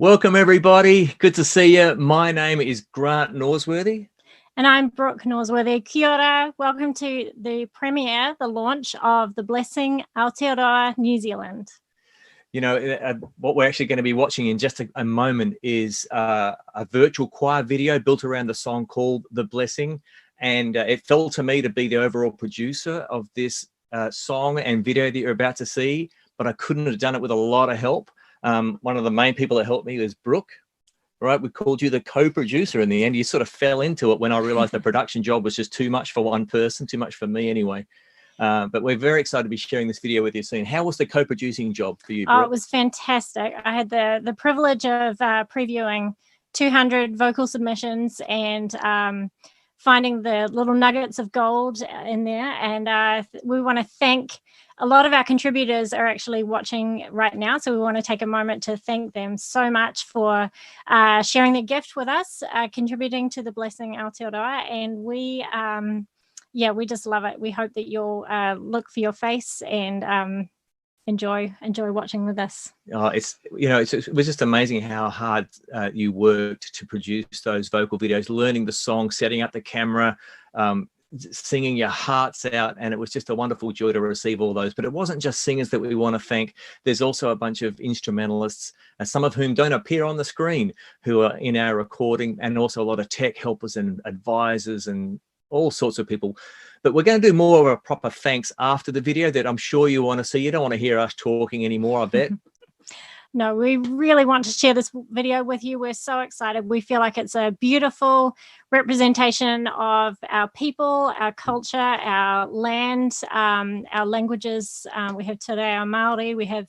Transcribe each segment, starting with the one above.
Welcome, everybody. Good to see you. My name is Grant Norsworthy. And I'm Brooke Norsworthy. Kia ora. Welcome to the premiere, the launch of The Blessing Aotearoa, New Zealand. You know, what we're actually going to be watching in just a moment is a virtual choir video built around the song called The Blessing. And it fell to me to be the overall producer of this song and video that you're about to see, but I couldn't have done it with a lot of help. One of the main people that helped me was Brooke, right? We called you the co-producer in the end. You sort of fell into it when I realized the production job was just too much for one person, too much for me anyway. But we're very excited to be sharing this video with you soon. How was the co-producing job for you, Brooke? Oh, it was fantastic. I had the privilege of previewing 200 vocal submissions and finding the little nuggets of gold in there. And we want to thank a lot of our contributors are actually watching right now. So we want to take a moment to thank them so much for sharing their gift with us, contributing to The Blessing Aotearoa. And we just love it. We hope that you'll look for your face and enjoy watching with us. It was just amazing how hard you worked to produce those vocal videos, learning the song, setting up the camera, singing your hearts out, and it was just a wonderful joy to receive all those. But it wasn't just singers that we want to thank. There's also a bunch of instrumentalists, some of whom don't appear on the screen, who are in our recording, and also a lot of tech helpers and advisors and all sorts of people. But we're going to do more of a proper thanks after the video that I'm sure you want to see. You don't want to hear us talking anymore, I bet. No, we really want to share this video with you. We're so excited. We feel like it's a beautiful representation of our people, our culture, our land, our languages. We have today our Maori, we have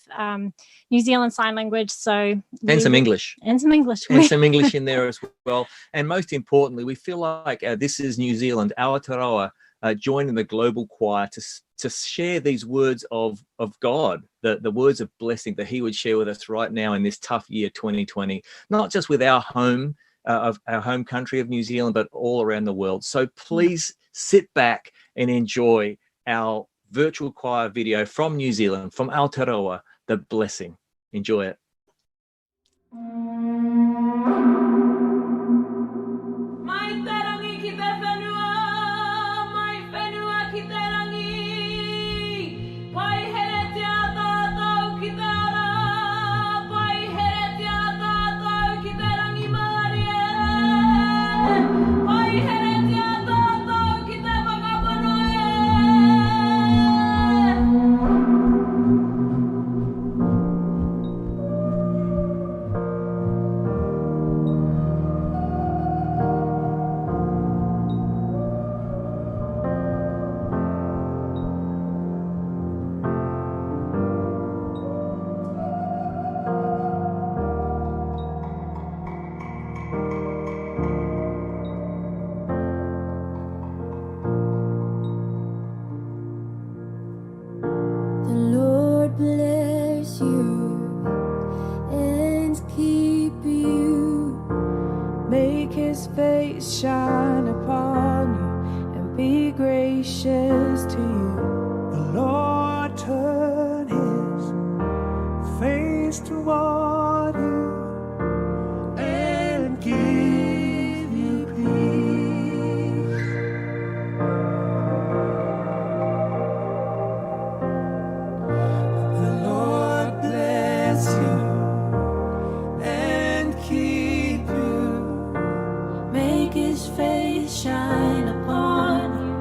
New Zealand Sign Language. And some English. And some English. And some English in there as well. And most importantly, we feel like this is New Zealand, Aotearoa, joining the global choir to share these words of God, the words of blessing that he would share with us right now in this tough year 2020, not just with our home country of New Zealand, but all around the world. So please sit back and enjoy our virtual choir video from New Zealand, from Aotearoa, The Blessing. Enjoy it. Face shine upon you and be gracious to you. The Lord turn his face toward you and give you peace. The Lord bless you and keep you. Make his face shine upon you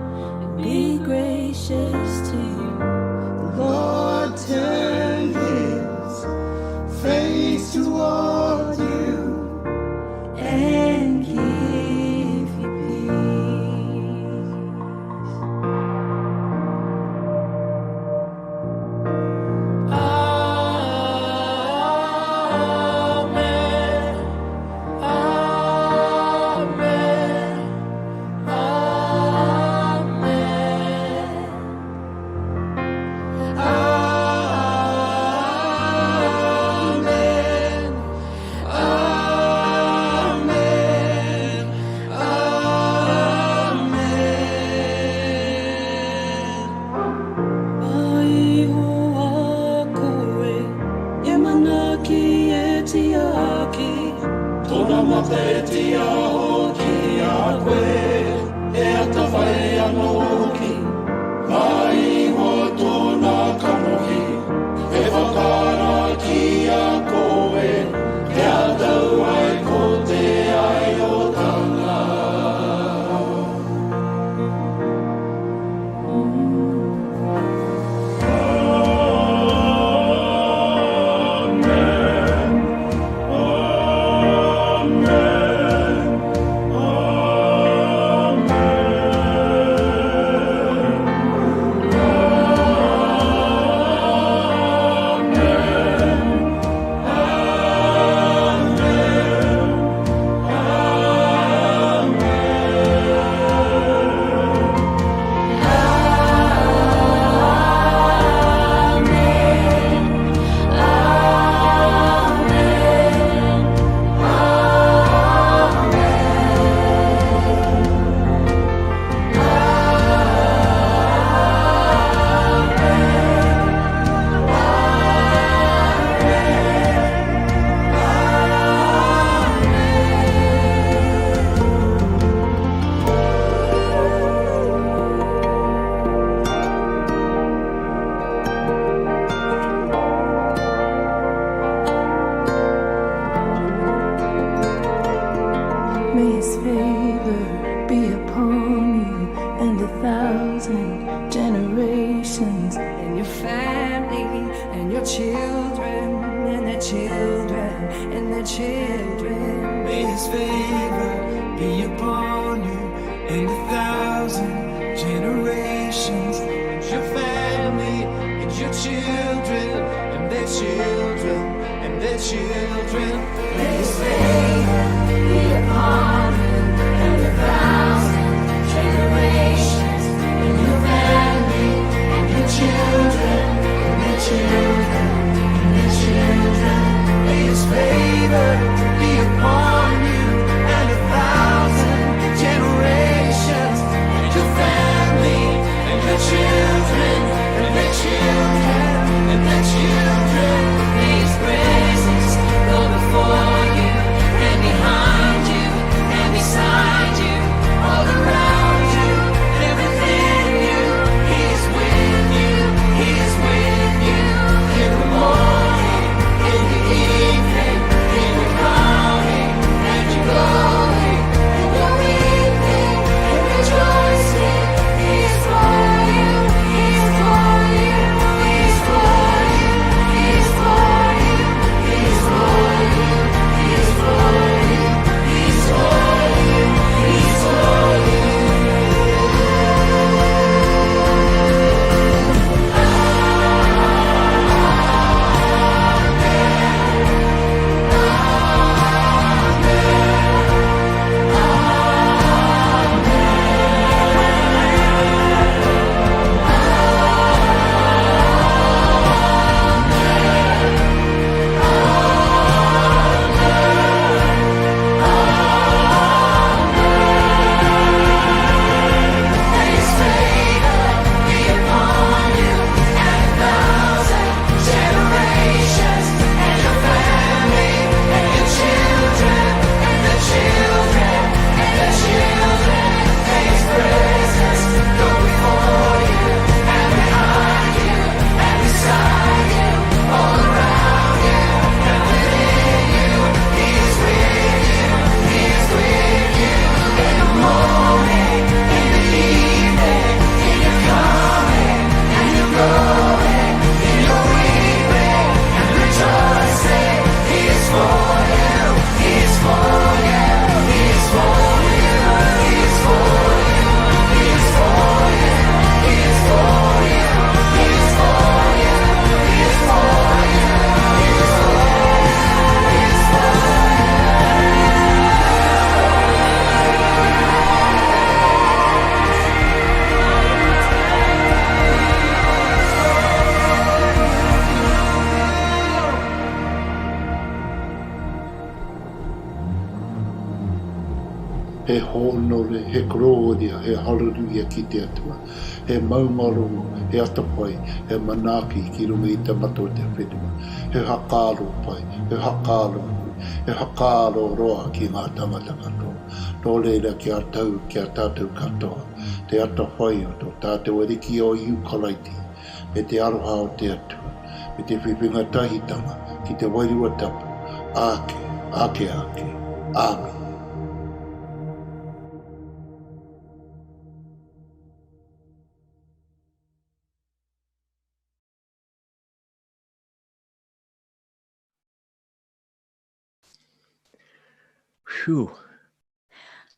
and be gracious to you. The Lord turn his face toward you and give you peace. Amen. Amen. maka e tiaho ki a koe, e atawhai anō hoki. Ka Ihowa tōna kanohi, e whakaara ki a koe, ke atawhai ko te aiotanga. May his favor be upon you and 1,000 generations, and your family and your children and their children and their children. May his favor be upon you and 1,000 generations, and your family and your children and their children and their children. May his favor be upon you and 1,000 generations, and your family and your children and their children and their children. May his favor be upon you and 1,000 generations, and your family and your children and their children and their children. May his praises go before you he honore, he gloria, he hallelujah ki te atua, he maumarongo, he atawhai, he manaaki ki runga i te mato te whenua, he whakaaro pai, he whakaaro hui, he whakaaro roa ki ngā tangata katoa, nō reira ki a tātou katoa, te atawhai o tō tātou ariki o iu kolaiti, me te aroha o te atua, me te whiwhinga tahitanga, ki te wairua tapu, ake, amen. Whew.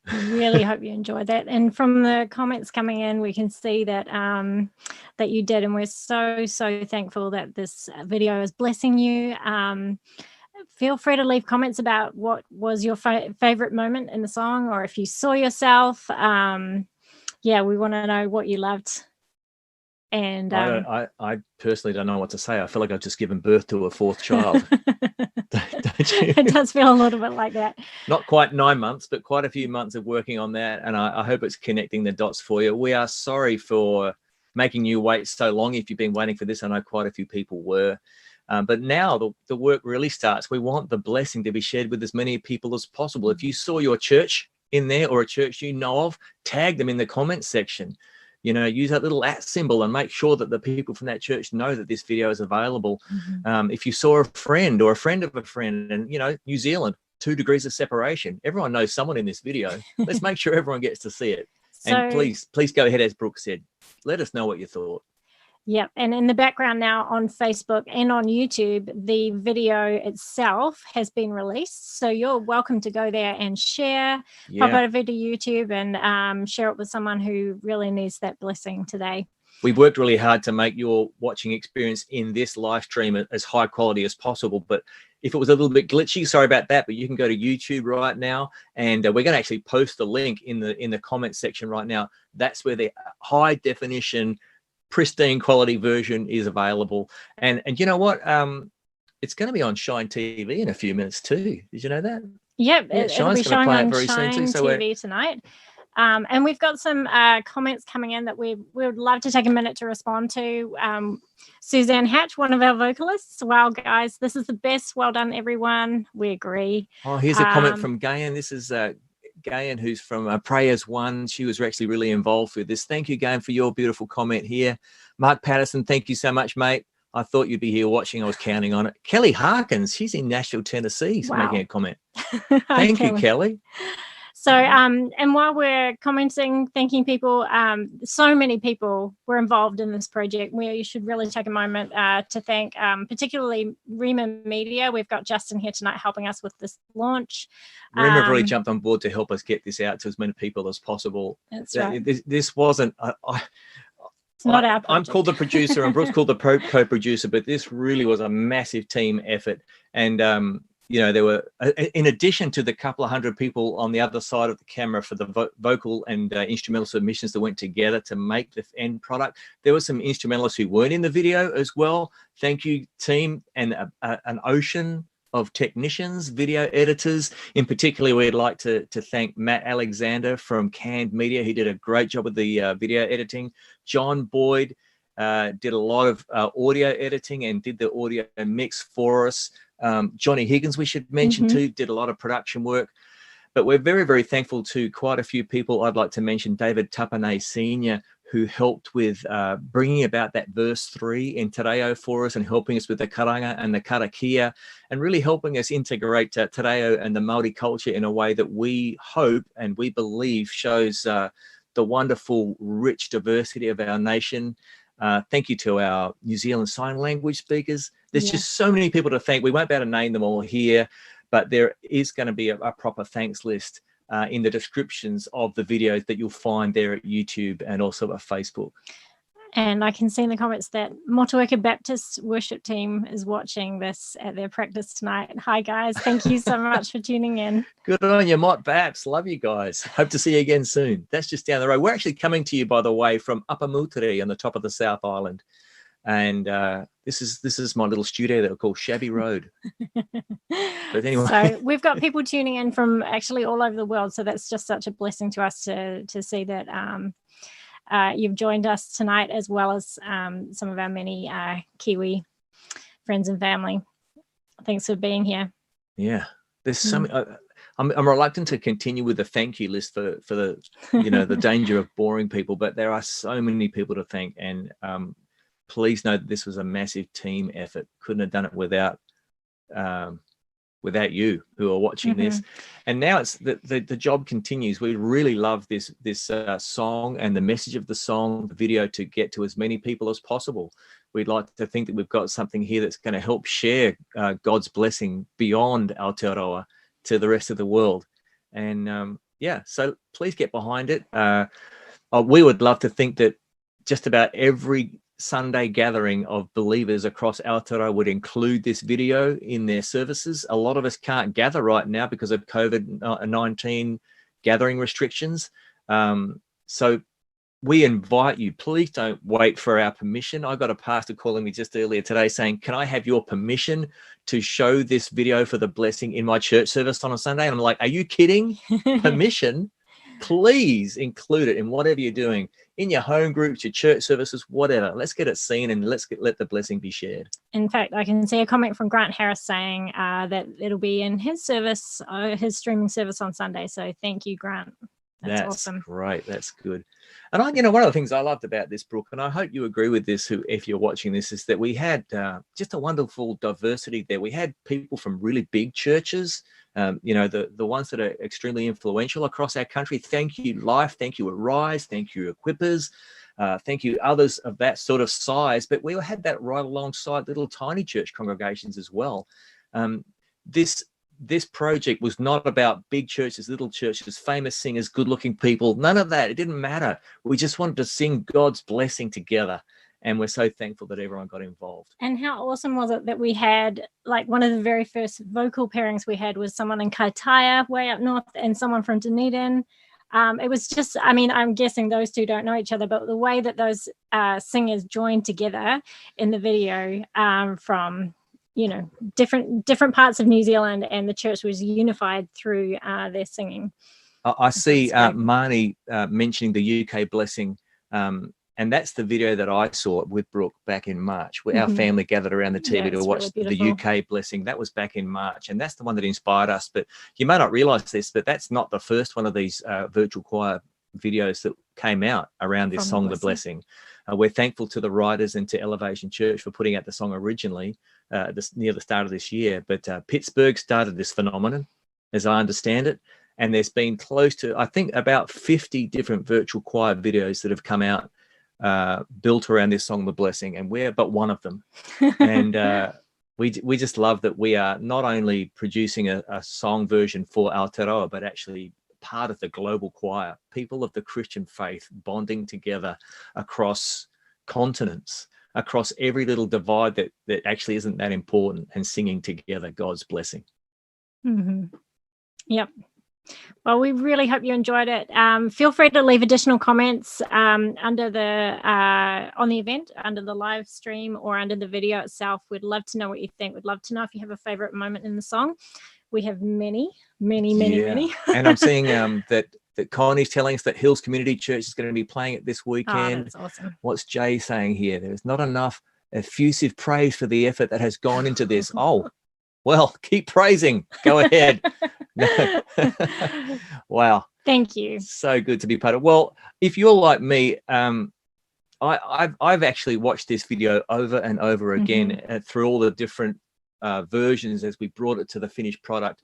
I really hope you enjoyed that. And from the comments coming in, we can see that that you did, and we're so thankful that this video is blessing you. Feel free to leave comments about what was your favorite moment in the song, or if you saw yourself. Yeah, we want to know what you loved. And I personally don't know what to say. I feel like I've just given birth to a fourth child. Don't you? It does feel a little bit like that. Not quite 9 months, but quite a few months of working on that. And I hope it's connecting the dots for you. We are sorry for making you wait so long. If you've been waiting for this, I know quite a few people were. But now the work really starts. We want the blessing to be shared with as many people as possible. If you saw your church in there, or a church you know of, tag them in the comments section. You know, use that little @ symbol and make sure that the people from that church know that this video is available. Mm-hmm. If you saw a friend or a friend of a friend, and, you know, New Zealand, 2 degrees of separation. Everyone knows someone in this video. Let's make sure everyone gets to see it. So, and please go ahead, as Brooke said. Let us know what you thought. Yep. And in the background now on Facebook and on YouTube, the video itself has been released. So you're welcome to go there and share, pop over to YouTube and share it with someone who really needs that blessing today. We've worked really hard to make your watching experience in this live stream as high quality as possible. But if it was a little bit glitchy, sorry about that. But you can go to YouTube right now, and we're going to actually post the link in the comment section right now. That's where the high definition, pristine quality version is available. And you know what? It's going to be on Shine TV in a few minutes too. Did you know that? Yep, yeah, it'll be showing on Shine TV tonight. And we've got some comments coming in that we would love to take a minute to respond to. Suzanne Hatch, one of our vocalists. Wow, guys, this is the best. Well done, everyone. We agree. Oh, here's a comment from Gayan. This is Gayan, who's from Prayers One. She was actually really involved with this. Thank you, Gayan, for your beautiful comment here. Mark Patterson, thank you so much, mate. I thought you'd be here watching. I was counting on it. Kelly Harkins, she's in Nashville, Tennessee, making a comment. Thank you, Kelly. So, and while we're commenting, thanking people, so many people were involved in this project. We should really take a moment to thank particularly Rima Media. We've got Justin here tonight helping us with this launch. Rima really jumped on board to help us get this out to as many people as possible. That's right. This wasn't... It's not our project. I'm called the producer and Brooke's called the co-producer, but this really was a massive team effort. And, you know, there were, in addition to the couple of hundred people on the other side of the camera for the vocal and instrumental submissions that went together to make the end product, there were some instrumentalists who weren't in the video as well. Thank you, team, and an ocean of technicians, video editors. In particular, we'd like to thank Matt Alexander from Canned Media. He did a great job with the video editing. John Boyd did a lot of audio editing and did the audio mix for us. Johnny Higgins, we should mention too, did a lot of production work. But we're very, very thankful to quite a few people. I'd like to mention David Tapane Sr., who helped with bringing about that verse 3 in Te Reo for us and helping us with the karanga and the karakia and really helping us integrate Te Reo and the Maori culture in a way that we hope and we believe shows the wonderful, rich diversity of our nation. Thank you to our New Zealand Sign Language speakers. There's just so many people to thank. We won't be able to name them all here, but there is going to be a proper thanks list in the descriptions of the videos that you'll find there at YouTube and also at Facebook. And I can see in the comments that Motueka Baptist worship team is watching this at their practice tonight. Hi, guys. Thank you so much for tuning in. Good on you, Mott Baps. Love you guys. Hope to see you again soon. That's just down the road. We're actually coming to you, by the way, from Upper Moutere on the top of the South Island. And this is my little studio that we call Shabby Road. But anyway, so we've got people tuning in from actually all over the world. So that's just such a blessing to us to see that you've joined us tonight, as well as some of our many Kiwi friends and family. Thanks for being here. Yeah, there's so many. I'm reluctant to continue with the thank you list for the the danger of boring people, but there are so many people to thank, and please know that this was a massive team effort. Couldn't have done it without you who are watching this. And now it's the job continues. We really love this song and the message of the song, the video, to get to as many people as possible. We'd like to think that we've got something here that's going to help share God's blessing beyond Aotearoa to the rest of the world. And so please get behind it. We would love to think that just about every Sunday gathering of believers across Aotearoa would include this video in their services. A lot of us can't gather right now because of COVID-19 gathering restrictions. So we invite you, please don't wait for our permission. I got a pastor calling me just earlier today saying, can I have your permission to show this video for the blessing in my church service on a Sunday? And I'm like, are you kidding? Permission? Please include it in whatever you're doing, in your home groups, your church services, whatever. Let's get it seen and let the blessing be shared. In fact, I can see a comment from Grant Harris saying that it'll be in his service, his streaming service on Sunday. So thank you, Grant. That's awesome. Great. That's good. And one of the things I loved about this, Brooke, and I hope you agree with this, if you're watching this, is that we had just a wonderful diversity there. We had people from really big churches, the ones that are extremely influential across our country. Thank you, Life. Thank you, Arise. Thank you, Equippers. Thank you, others of that sort of size. But we had that right alongside little tiny church congregations as well. This project was not about big churches, little churches, famous singers, good-looking people. None of that. It didn't matter. We just wanted to sing God's blessing together. And we're so thankful that everyone got involved. And how awesome was it that we had, like, one of the very first vocal pairings we had was someone in Kaitaia, way up north, and someone from Dunedin. It was just, I'm guessing those two don't know each other, but the way that those singers joined together in the video from different parts of New Zealand, and the church was unified through their singing. I see Marnie mentioning the UK blessing, and that's the video that I saw with Brooke back in March, where our family gathered around the TV to watch really the UK blessing. That was back in March, and that's the one that inspired us. But you may not realize this, but that's not the first one of these virtual choir videos that came out around this song, The Blessing. We're thankful to the writers and to Elevation Church for putting out the song originally near the start of this year. But Pittsburgh started this phenomenon, as I understand it. And there's been close to, I think, about 50 different virtual choir videos that have come out built around this song, The Blessing. And we're but one of them. And we just love that we are not only producing a song version for Aotearoa, but actually part of the global choir, people of the Christian faith bonding together across continents, across every little divide that actually isn't that important, and singing together God's blessing. Yep. Well, we really hope you enjoyed it. Feel free to leave additional comments under on the event, under the live stream, or under the video itself. We'd love to know what you think. We'd love to know if you have a favorite moment in the song. We have many. And I'm seeing that Connie's telling us that Hills Community Church is going to be playing it this weekend. Oh, that's awesome. What's Jay saying here? There's not enough effusive praise for the effort that has gone into this. Oh, well, keep praising. Go ahead. Wow. Thank you. So good to be part of. Well, if you're like me, I've actually watched this video over and over again through all the different versions as we brought it to the finished product.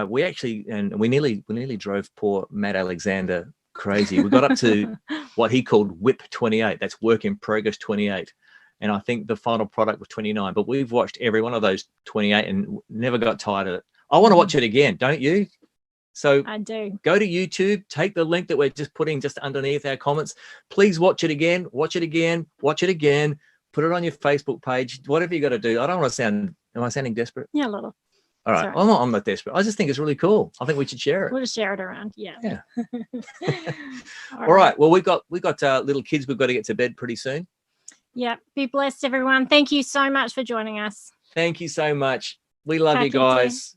We nearly drove poor Matt Alexander crazy. We got up to what he called WIP 28. That's work in progress 28. And I think the final product was 29. But we've watched every one of those 28 and never got tired of it. I want to watch it again, don't you? So I do. Go to YouTube, take the link that we're just putting just underneath our comments. Please watch it again, watch it again, put it on your Facebook page, whatever you got to do. I don't want to sound, am I sounding desperate? Yeah, a little. All right. I'm not desperate. I just think it's really cool. I think we should share it. We'll just share it around. Yeah. All right. Well, we got little kids. We've got to get to bed pretty soon. Yeah. Be blessed, everyone. Thank you so much for joining us. Thank you so much. We love you Ka kite. guys.